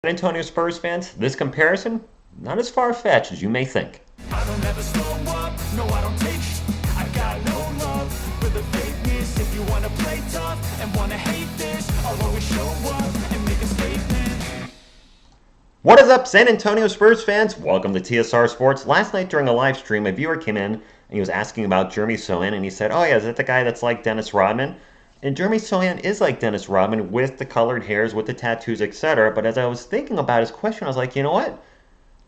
San Antonio Spurs fans, this comparison, not as far-fetched as you may think. I don't ever slow up, no I don't take I got no love for the fakeness. If you wanna play tough and wanna hate this, I'll always show up and make a statement. What is up, San Antonio Spurs fans? Welcome to TSR Sports. Last night during a live stream, a viewer came in and he was asking about Jeremy Sohan, and he said, oh yeah, is that the guy that's like Dennis Rodman? And Jeremy Sohan is like Dennis Rodman with the colored hairs, with the tattoos, etc. But as I was thinking about his question, I was like, you know what?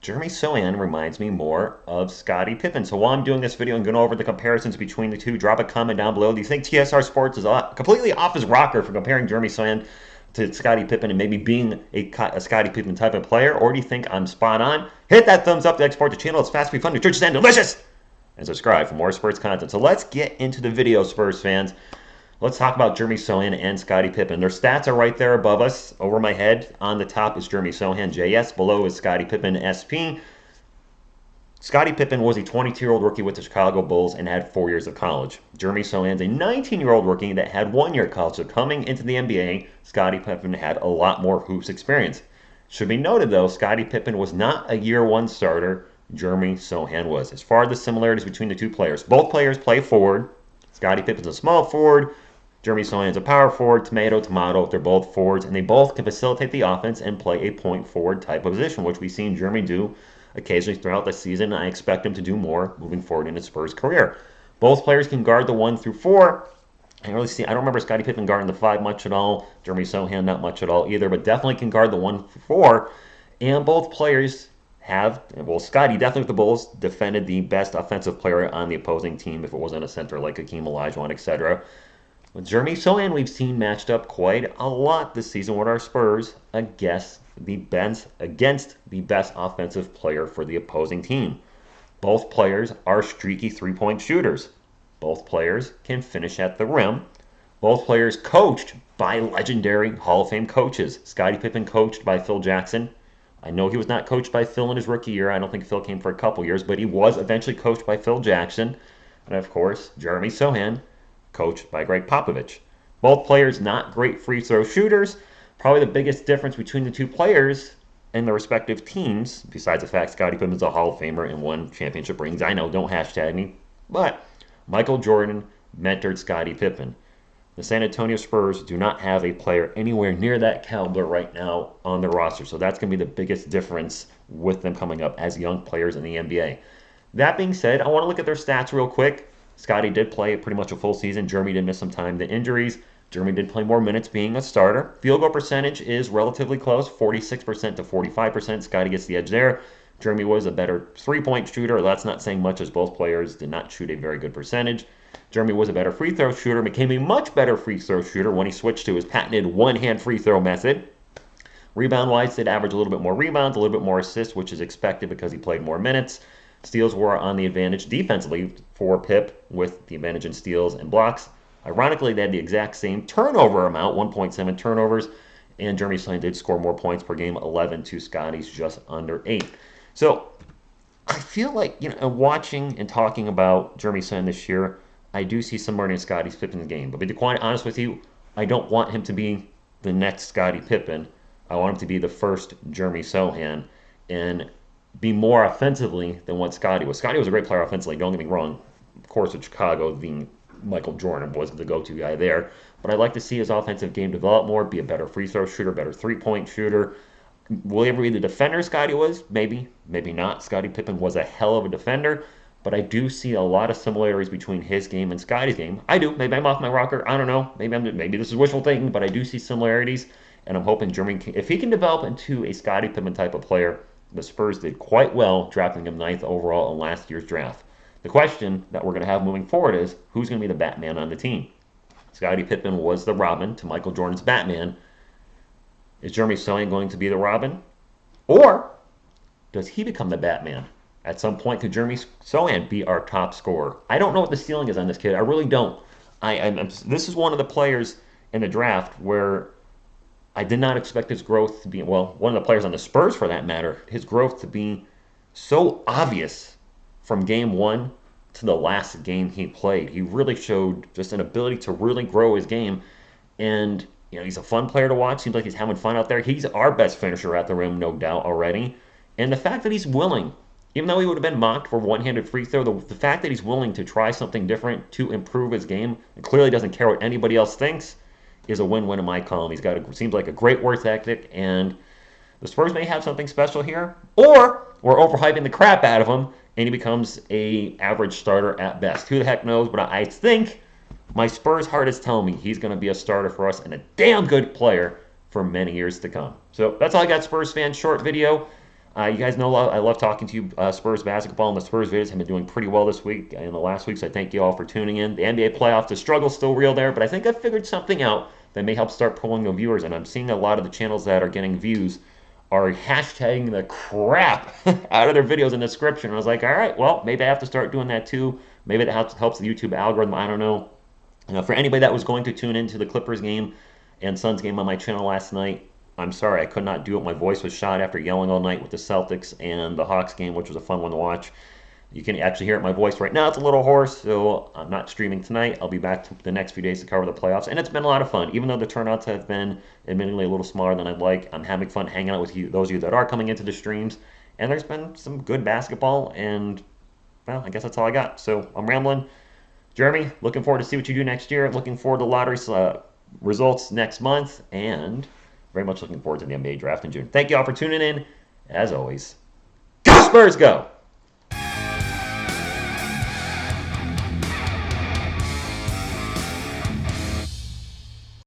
Jeremy Sohan reminds me more of Scottie Pippen. So while I'm doing this video and going over the comparisons between the two, drop a comment down below. Do you think TSR Sports is completely off his rocker for comparing Jeremy Sohan to Scottie Pippen and maybe being a Scottie Pippen type of player? Or do you think I'm spot on? Hit that thumbs up to export the channel. It's fast, free, fun, nutritious, and delicious! And subscribe for more Spurs content. So let's get into the video, Spurs fans. Let's talk about Jeremy Sohan and Scottie Pippen. Their stats are right there above us, over my head. On the top is Jeremy Sohan, JS. Below is Scottie Pippen, SP. Scottie Pippen was a 22-year-old rookie with the Chicago Bulls and had 4 years of college. Jeremy Sohan's a 19-year-old rookie that had 1 year of college. So coming into the NBA, Scottie Pippen had a lot more hoops experience. Should be noted, though, Scottie Pippen was not a year one starter. Jeremy Sohan was. As far as the similarities between the two players, both players play forward. Scottie Pippen's a small forward. Jeremy Sohan's a power forward, tomato. They're both forwards, and they both can facilitate the offense and play a point forward type of position, which we've seen Jeremy do occasionally throughout the season. I expect him to do more moving forward in his Spurs career. Both players can guard the 1 through 4. I don't remember Scottie Pippen guarding the 5 much at all. Jeremy Sohan not much at all either, but definitely can guard the 1 through 4. And both players have, well, Scottie definitely with the Bulls defended the best offensive player on the opposing team if it wasn't a center like Hakeem Olajuwon, etc. With Jeremy Sohan, we've seen matched up quite a lot this season with our Spurs against the best offensive player for the opposing team. Both players are streaky three-point shooters. Both players can finish at the rim. Both players coached by legendary Hall of Fame coaches. Scottie Pippen coached by Phil Jackson. I know he was not coached by Phil in his rookie year. I don't think Phil came for a couple years, but he was eventually coached by Phil Jackson. And of course, Jeremy Sohan, coached by Greg Popovich. Both players not great free throw shooters. Probably the biggest difference between the two players and their respective teams, besides the fact Scottie Pippen is a Hall of Famer and won championship rings. I know, don't hashtag me. But Michael Jordan mentored Scottie Pippen. The San Antonio Spurs do not have a player anywhere near that caliber right now on their roster. So that's going to be the biggest difference with them coming up as young players in the NBA. That being said, I want to look at their stats real quick. Scottie did play pretty much a full season. Jeremy did miss some time to injuries. Jeremy did play more minutes being a starter. Field goal percentage is relatively close, 46% to 45%. Scottie gets the edge there. Jeremy was a better three-point shooter. That's not saying much as both players did not shoot a very good percentage. Jeremy was a better free throw shooter, became a much better free throw shooter when he switched to his patented one-hand free throw method. Rebound-wise, did average a little bit more rebounds, a little bit more assists, which is expected because he played more minutes. Steals were on the advantage defensively for Pip with the advantage in steals and blocks. Ironically, they had the exact same turnover amount, 1.7 turnovers, and Jeremy Sohan did score more points per game, 11 to Scottie's just under 8. So I feel like, watching and talking about Jeremy Sohan this year, I do see similarity in Scottie Pippen's game. But to be quite honest with you, I don't want him to be the next Scottie Pippen. I want him to be the first Jeremy Sohan and be more offensively than what Scottie was. Scottie was a great player offensively, don't get me wrong. Of course, with Chicago, the Michael Jordan was the go-to guy there. But I'd like to see his offensive game develop more, be a better free throw shooter, better three-point shooter. Will he ever be the defender Scottie was? Maybe, maybe not. Scottie Pippen was a hell of a defender, but I do see a lot of similarities between his game and Scottie's game. I do. Maybe I'm off my rocker. I don't know. Maybe this is wishful thinking, but I do see similarities, and I'm hoping Jeremy, if he can develop into a Scottie Pippen type of player, the Spurs did quite well drafting him 9th overall in last year's draft. The question that we're going to have moving forward is, who's going to be the Batman on the team? Scottie Pippen was the Robin to Michael Jordan's Batman. Is Jeremy Sohan going to be the Robin? Or does he become the Batman? At some point, could Jeremy Sohan be our top scorer? I don't know what the ceiling is on this kid. I really don't. This is one of the players in the draft where I did not expect his growth to be, well, one of the players on the Spurs for that matter, his growth to be so obvious from game one to the last game he played. He really showed just an ability to really grow his game. And He's a fun player to watch. Seems like he's having fun out there. He's our best finisher at the rim, no doubt already. And the fact that he's willing, even though he would have been mocked for one-handed free throw, the fact that he's willing to try something different to improve his game and clearly doesn't care what anybody else thinks is a win-win in my column. Seems like a great work ethic, and the Spurs may have something special here, or we're overhyping the crap out of him, and he becomes a average starter at best. Who the heck knows? But I think my Spurs heart is telling me he's going to be a starter for us and a damn good player for many years to come. So that's all I got, Spurs fans. Short video. You guys know I love talking to you Spurs basketball, and the Spurs videos have been doing pretty well this week and the last week, so I thank you all for tuning in. The NBA playoffs, the struggle's still real there, but I think I figured something out that may help start pulling the viewers, and I'm seeing a lot of the channels that are getting views are hashtagging the crap out of their videos in the description. And I was like, all right, well, maybe I have to start doing that too. Maybe that helps the YouTube algorithm. I don't know. For anybody that was going to tune into the Clippers game and Suns game on my channel last night, I'm sorry I could not do it. My voice was shot after yelling all night with the Celtics and the Hawks game, which was a fun one to watch. You can actually hear it in my voice right now. It's a little hoarse, so I'm not streaming tonight. I'll be back the next few days to cover the playoffs, and it's been a lot of fun. Even though the turnouts have been admittedly a little smaller than I'd like, I'm having fun hanging out with you, those of you that are coming into the streams, and there's been some good basketball, and, well, I guess that's all I got. So I'm rambling. Jeremy, looking forward to see what you do next year. Looking forward to lottery results next month, and very much looking forward to the NBA draft in June. Thank you all for tuning in. As always, go Spurs, go!